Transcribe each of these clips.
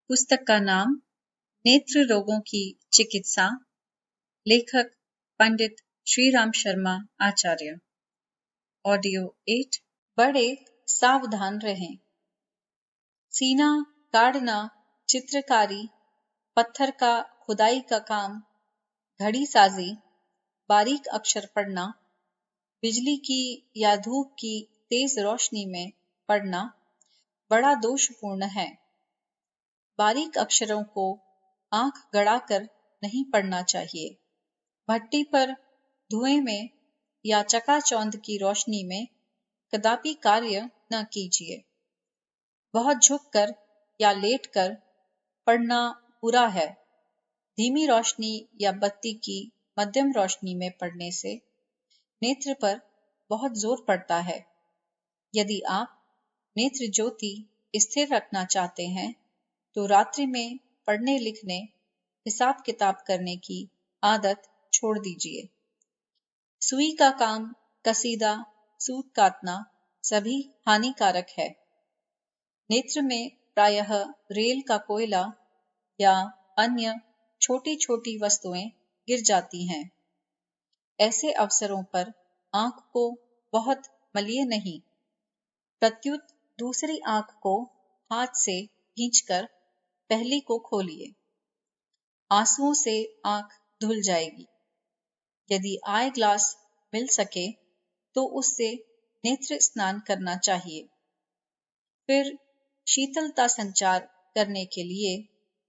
पुस्तक का नाम नेत्र रोगों की चिकित्सा, लेखक पंडित श्रीराम शर्मा आचार्य। ऑडियो 8। बड़े सावधान रहें। सीना काढ़ना, चित्रकारी, पत्थर का खुदाई का काम, घड़ी साजी, बारीक अक्षर पढ़ना, बिजली की या धूप की तेज रोशनी में पढ़ना बड़ा दोषपूर्ण है। बारीक अक्षरों को आंख गड़ाकर नहीं पढ़ना चाहिए। भट्टी पर धुएं में या चकाचौंध की रोशनी में कदापि कार्य न कीजिए। बहुत झुककर या लेटकर पढ़ना बुरा है। धीमी रोशनी या बत्ती की मध्यम रोशनी में पढ़ने से नेत्र पर बहुत जोर पड़ता है। यदि आप नेत्र ज्योति स्थिर रखना चाहते हैं तो रात्रि में पढ़ने लिखने, हिसाब किताब करने की आदत छोड़ दीजिए। सुई का काम, कसीदा, सूत काटना सभी हानिकारक है। नेत्र में प्रायः रेल का कोयला या अन्य छोटी छोटी वस्तुएं गिर जाती हैं। ऐसे अवसरों पर आंख को बहुत मलिए नहीं, प्रत्युत दूसरी आंख को हाथ से खींचकर पहली को खोलिए। आंसुओं से आंख धुल जाएगी। यदि आई ग्लास मिल सके तो उससे नेत्र स्नान करना चाहिए। फिर शीतलता संचार करने के लिए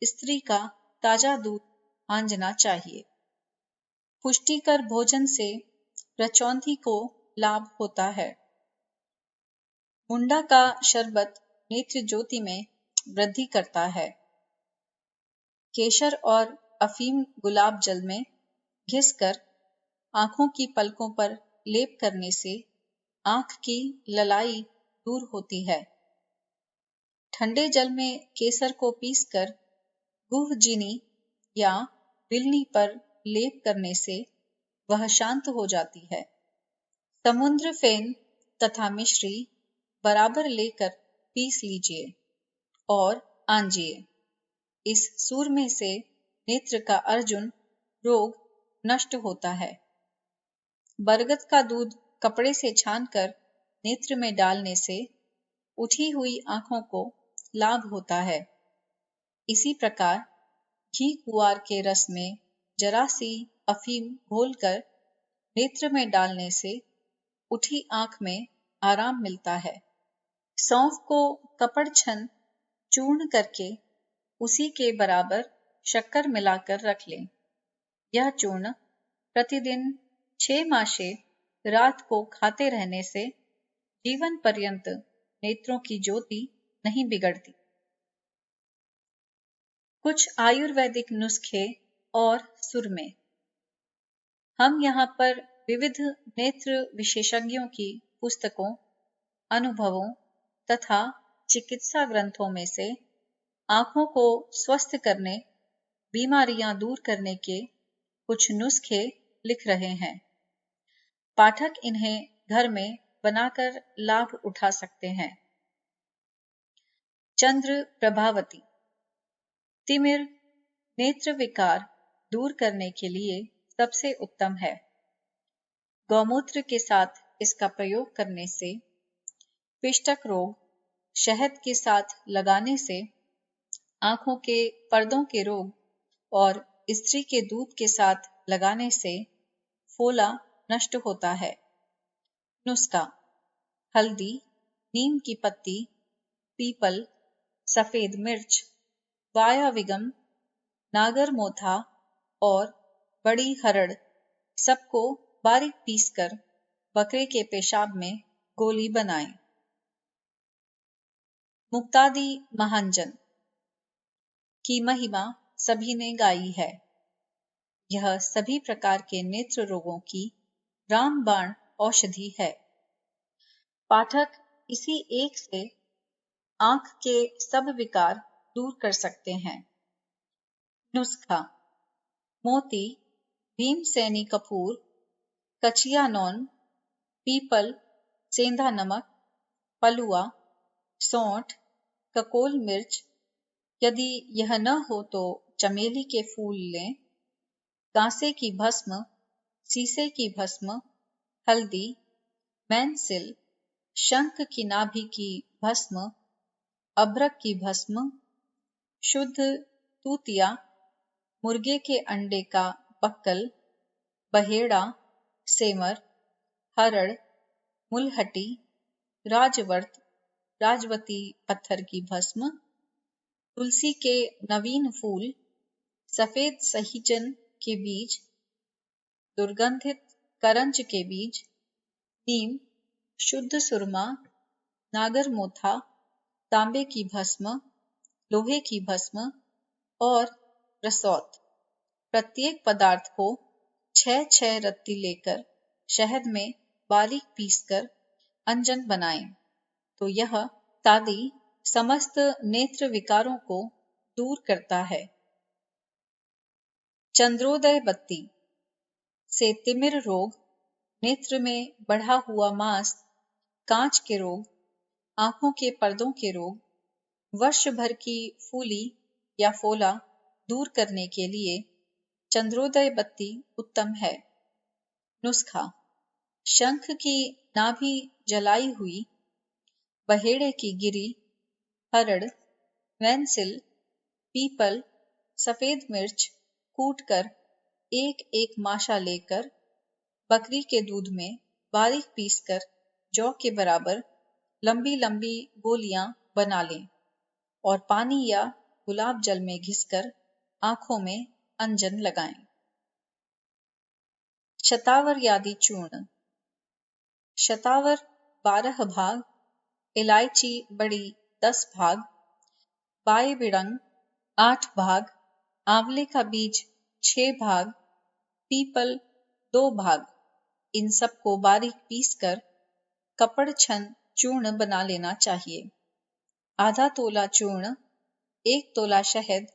स्त्री का ताजा दूध आंजना चाहिए। पुष्टिकर भोजन से रचौंधी को लाभ होता है। मुंडा का शरबत नेत्र ज्योति में वृद्धि करता है। केशर और अफीम गुलाब जल में घिसकर आंखों की पलकों पर लेप करने से आंख की ललाई दूर होती है। ठंडे जल में केसर को पीसकर गुहजीनी या बिलनी पर लेप करने से वह शांत हो जाती है। समुद्र फेन तथा मिश्री बराबर लेकर पीस लीजिए और आंजिए। इस सूरमे से नेत्र का अर्जुन रोग नष्ट होता है। बरगद का दूध कपड़े से छानकर नेत्र में डालने से उठी हुई आंखों को लाभ होता है। इसी प्रकार घी कुआर के रस में जरा सी अफीम घोलकर नेत्र में डालने से उठी आंख में आराम मिलता है। सौंफ को कपड़ छन चूर्ण करके उसी के बराबर शक्कर मिलाकर रख लें। यह चूर्ण प्रतिदिन 6 मासे रात को खाते रहने से जीवन पर्यंत नेत्रों की ज्योति नहीं बिगड़ती। कुछ आयुर्वैदिक नुस्खे और सुरमे। हम यहाँ पर विविध नेत्र विशेषज्ञों की पुस्तकों, अनुभवों तथा चिकित्सा ग्रंथों में से आंखों को स्वस्थ करने, बीमारियां दूर करने के कुछ नुस्खे लिख रहे हैं। पाठक इन्हें घर में बनाकर लाभ उठा सकते हैं। चंद्र प्रभावती। तिमिर नेत्र विकार दूर करने के लिए सबसे उत्तम है। गौमूत्र के साथ इसका प्रयोग करने से, पिष्टक रोग, शहद के साथ लगाने से, आंखों के पर्दों के रोग और स्त्री के दूध के साथ लगाने से फोला नष्ट होता है। नुस्खा: हल्दी, नीम की पत्ती, पीपल, सफेद मिर्च, वायाविगम, नागर मोथा और बड़ी हरड़ सबको बारीक पीसकर बकरे के पेशाब में गोली बनाएं। मुक्तादी महांजन की महिमा सभी ने गाई है। यह सभी प्रकार के नेत्र रोगों की रामबाण औषधि है। पाठक इसी एक से आंख के सब विकार दूर कर सकते हैं। नुस्खा: मोती, भीमसेनी कपूर, कचिया नौन, पीपल, सेंधा नमक, पलुआ, सौंठ, ककोल मिर्च, यदि यह न हो तो चमेली के फूल लें, कांसे की भस्म, सीसे की भस्म, हल्दी, मैनसिल, शंख की नाभि की भस्म, अभ्रक की भस्म, शुद्ध तूतिया, मुर्गे के अंडे का बक्कल, बहेड़ा, सेमर, हरड़, मुलहटी, राजवर्त, राजवती पत्थर की भस्म, तुलसी के नवीन फूल, सफेद सहीजन के बीज, दुर्गंधित करंज के बीज, नीम, शुद्ध सुरमा, नागरमोथा, तांबे की भस्म, लोहे की भस्म और रसौत। प्रत्येक पदार्थ को 6-6 रत्ती लेकर शहद में बारीक पीसकर अंजन बनाएं, तो यह तादी समस्त नेत्र विकारों को दूर करता है। चंद्रोदय बत्ती से तिमिर रोग, नेत्र में बढ़ा हुआ मांस, कांच के रोग, आंखों के पर्दों के रोग, वर्ष भर की फूली या फोला दूर करने के लिए चंद्रोदय बत्ती उत्तम है। नुस्खा: शंख की नाभि जलाई हुई, बहेड़े की गिरी, हरड़, वैनसिल, पीपल, सफेद मिर्च कूटकर एक एक माशा लेकर बकरी के दूध में बारीक पीसकर जौ के बराबर लंबी लंबी गोलियां बना लें और पानी या गुलाब जल में घिसकर आंखों में अंजन लगाएं। शतावर यादी चूर्ण: शतावर 12 भाग, इलायची बड़ी 10 भाग, बाए बिड़ंग 8 भाग, आंवले का बीज 6 भाग, पीपल 2 भाग, इन सब को बारीक पीसकर कपड़ छन चूर्ण बना लेना चाहिए। आधा तोला चूर्ण, 1 तोला शहद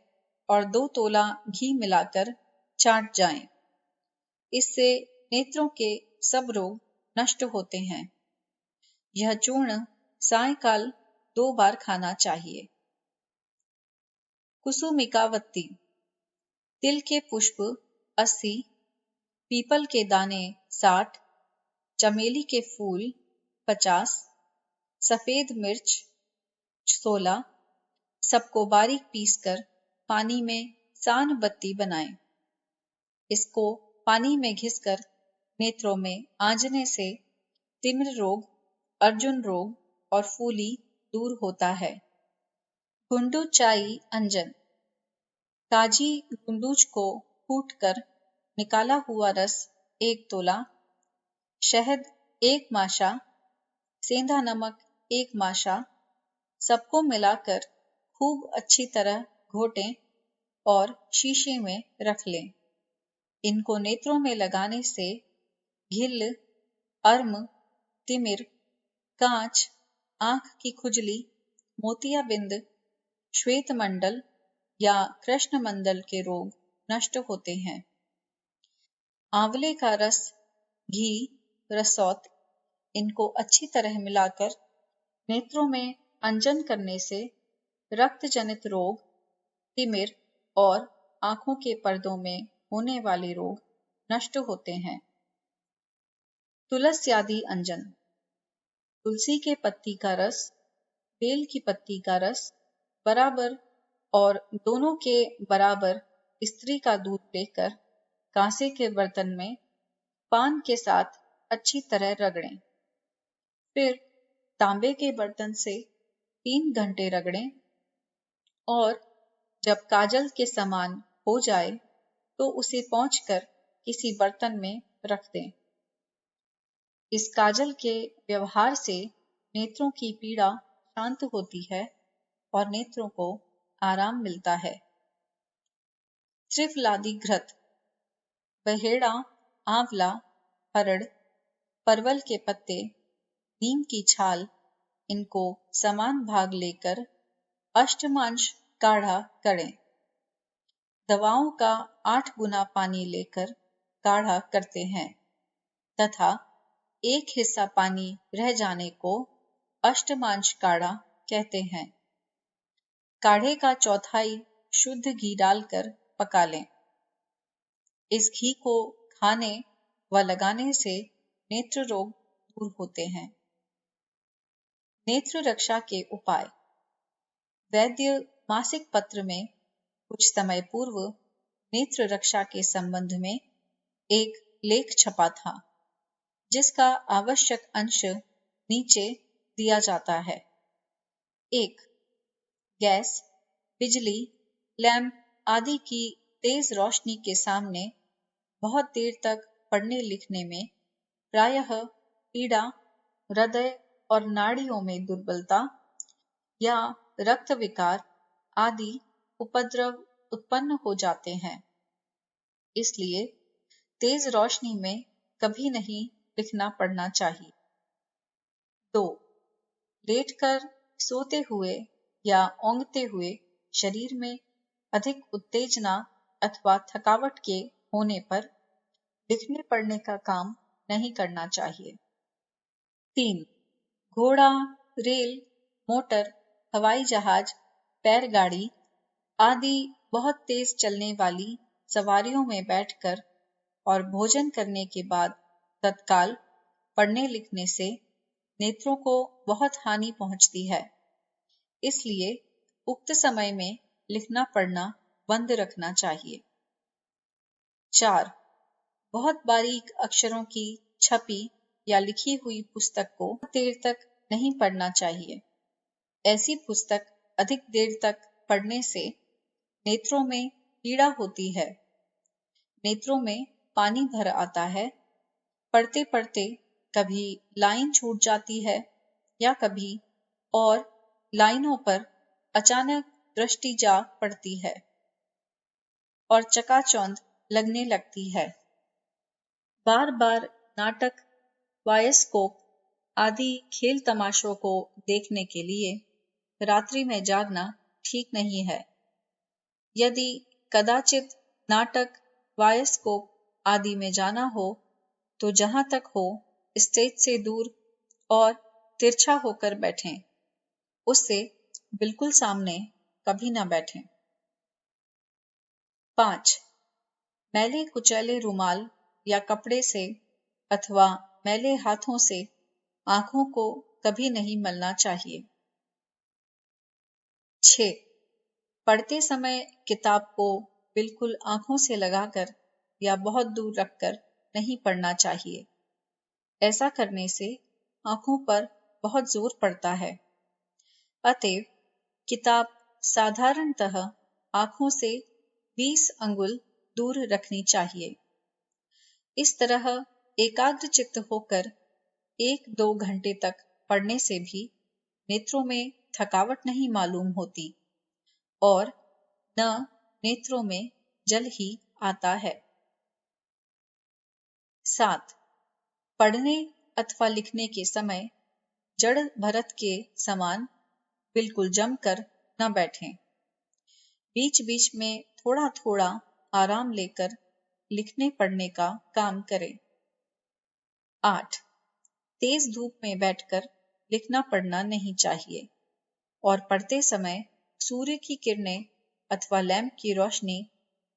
और 2 तोला घी मिलाकर चाट जाएं। इससे नेत्रों के सब रोग नष्ट होते हैं। यह चूर्ण सायंकाल 2 बार खाना चाहिए। कुसुमिकावत्ती: तिल के पुष्प 80, पीपल के दाने 60, चमेली के फूल 50, सफेद मिर्च 16, सबको बारीक पीसकर पानी में सान बत्ती बनाएं। इसको पानी में घिसकर नेत्रों में आंजने से तिमिर रोग, अर्जुन रोग और फूली दूर होता है। गुंडुचाई अंजन: ताजी गुंडूच को कूटकर निकाला हुआ रस 1 तोला, शहद 1 माशा, सेंधा नमक 1 माशा, सबको मिलाकर खूब अच्छी तरह घोटें और शीशे में रख लें। इनको नेत्रों में लगाने से घिल, अर्म, तिमिर, कांच, आंख की खुजली, मोतियाबिंद, श्वेत मंडल या कृष्ण मंडल के रोग नष्ट होते हैं। आंवले का रस, घी, रसौत, इनको अच्छी तरह मिलाकर नेत्रों में अंजन करने से रक्त जनित रोग, तिमिर और आंखों के पर्दों में होने वाले रोग नष्ट होते हैं। तुलस्यादि अंजन: तुलसी के पत्ती का रस, बेल की पत्ती का रस बराबर और दोनों के बराबर स्त्री का दूध लेकर कांसे के बर्तन में पान के साथ अच्छी तरह रगड़ें। फिर तांबे के बर्तन से 3 घंटे रगड़ें और जब काजल के समान हो जाए तो उसे पोंछकर किसी बर्तन में रख दें। इस काजल के व्यवहार से नेत्रों की पीड़ा शांत होती है और नेत्रों को आराम मिलता है। त्रिफलादी घृत: बहेड़ा, आंवला, हरड़, परवल के पत्ते, नीम की छाल, इनको समान भाग लेकर अष्टमांश काढ़ा करें। दवाओं का 8 गुना पानी लेकर काढ़ा करते हैं तथा 1 हिस्सा पानी रह जाने को अष्टमांश काढ़ा कहते हैं। काढ़े का चौथाई शुद्ध घी डालकर पका लें। इस घी को खाने व लगाने से नेत्र रोग दूर होते हैं। नेत्र रक्षा के उपाय। वैद्य मासिक पत्र में कुछ समय पूर्व नेत्र रक्षा के संबंध में एक लेख छपा था, जिसका आवश्यक अंश नीचे दिया जाता है। 1. गैस, बिजली, लैंप आदि की तेज रोशनी के सामने बहुत देर तक पढ़ने लिखने में प्रायः पीड़ा, हृदय और नाड़ियों में दुर्बलता या रक्त विकार आदि उपद्रव उत्पन्न हो जाते हैं। इसलिए तेज रोशनी में कभी नहीं लिखना पढ़ना चाहिए। 2. लेटकर सोते हुए या ओंगते हुए शरीर में अधिक उत्तेजना अथवा थकावट के होने पर लिखने पढ़ने का काम नहीं करना चाहिए। 3. घोड़ा, रेल, मोटर, हवाई जहाज, बैलगाड़ी आदि बहुत तेज चलने वाली सवारियों में बैठकर और भोजन करने के बाद तत्काल पढ़ने लिखने से नेत्रों को बहुत हानि पहुंचती है। इसलिए उक्त समय में लिखना पढ़ना बंद रखना चाहिए। 4. बहुत बारीक अक्षरों की छपी या लिखी हुई पुस्तक को देर तक नहीं पढ़ना चाहिए। ऐसी पुस्तक अधिक देर तक पढ़ने से नेत्रों में पीड़ा होती है, नेत्रों में पानी भर आता है, पढ़ते पढ़ते कभी लाइन छूट जाती है या कभी और लाइनों पर अचानक दृष्टि जा पड़ती है और चकाचौंध लगने लगती है। बार बार नाटक, बायोस्कोप आदि खेल तमाशों को देखने के लिए रात्रि में जागना ठीक नहीं है। यदि कदाचित नाटक, बायोस्कोप आदि में जाना हो तो जहां तक हो स्टेज से दूर और तिरछा होकर बैठें, उससे बिल्कुल सामने कभी ना बैठें। 5. मैले कुचैले रुमाल या कपड़े से अथवा मैले हाथों से आंखों को कभी नहीं मलना चाहिए। 6. पढ़ते समय किताब को बिल्कुल आंखों से लगाकर या बहुत दूर रखकर नहीं पढ़ना चाहिए। ऐसा करने से आंखों पर बहुत जोर पड़ता है। अतएव किताब साधारणतः आंखों से 20 अंगुल दूर रखनी चाहिए। इस तरह एकाग्रचित्त होकर 1-2 घंटे तक पढ़ने से भी नेत्रों में थकावट नहीं मालूम होती और न नेत्रों में जल ही आता है। 7. पढ़ने अथवा लिखने के समय जड़ भरत के समान बिल्कुल जमकर न बैठें। बीच बीच में थोड़ा थोड़ा आराम लेकर लिखने पढ़ने का काम करें। 8. तेज धूप में बैठकर लिखना पढ़ना नहीं चाहिए और पढ़ते समय सूर्य की किरणें अथवा लैंप की रोशनी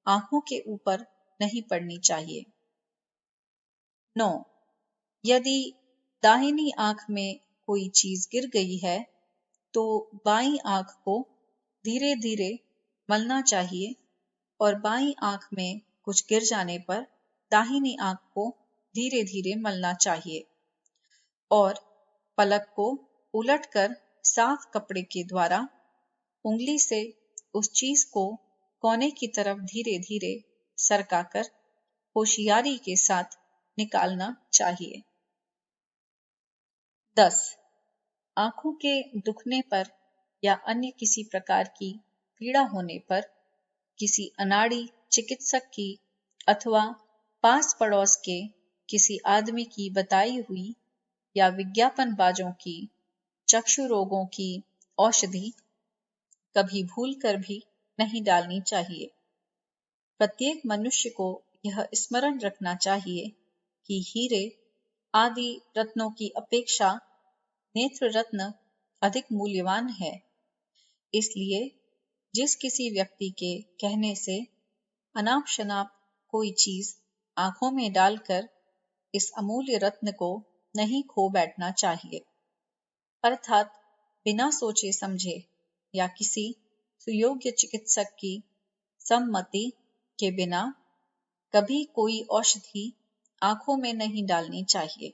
आंखों के ऊपर नहीं पड़नी चाहिए। 9. यदि दाहिनी आंख में कोई चीज गिर गई है तो बाईं आंख को धीरे धीरे मलना चाहिए और बाईं आंख में कुछ गिर जाने पर दाहिनी आंख को धीरे धीरे मलना चाहिए और पलक को उलटकर साफ कपड़े के द्वारा उंगली से उस चीज को कोने की तरफ धीरे धीरे सरकाकर होशियारी के साथ निकालना चाहिए। 10. आंखों के दुखने पर या अन्य किसी प्रकार की पीड़ा होने पर किसी अनाड़ी चिकित्सक की अथवा पास पड़ोस के किसी आदमी की बताई हुई या विज्ञापन बाजों की चक्षु रोगों की औषधि कभी भूल कर भी नहीं डालनी चाहिए। प्रत्येक मनुष्य को यह स्मरण रखना चाहिए कि हीरे आदि रत्नों की अपेक्षा नेत्र रत्न अधिक मूल्यवान है। इसलिए जिस किसी व्यक्ति के कहने से अनाप शनाप कोई चीज आंखों में डालकर इस अमूल्य रत्न को नहीं खो बैठना चाहिए, अर्थात बिना सोचे समझे या किसी सुयोग्य चिकित्सक की सम्मति के बिना कभी कोई औषधि आंखों में नहीं डालनी चाहिए।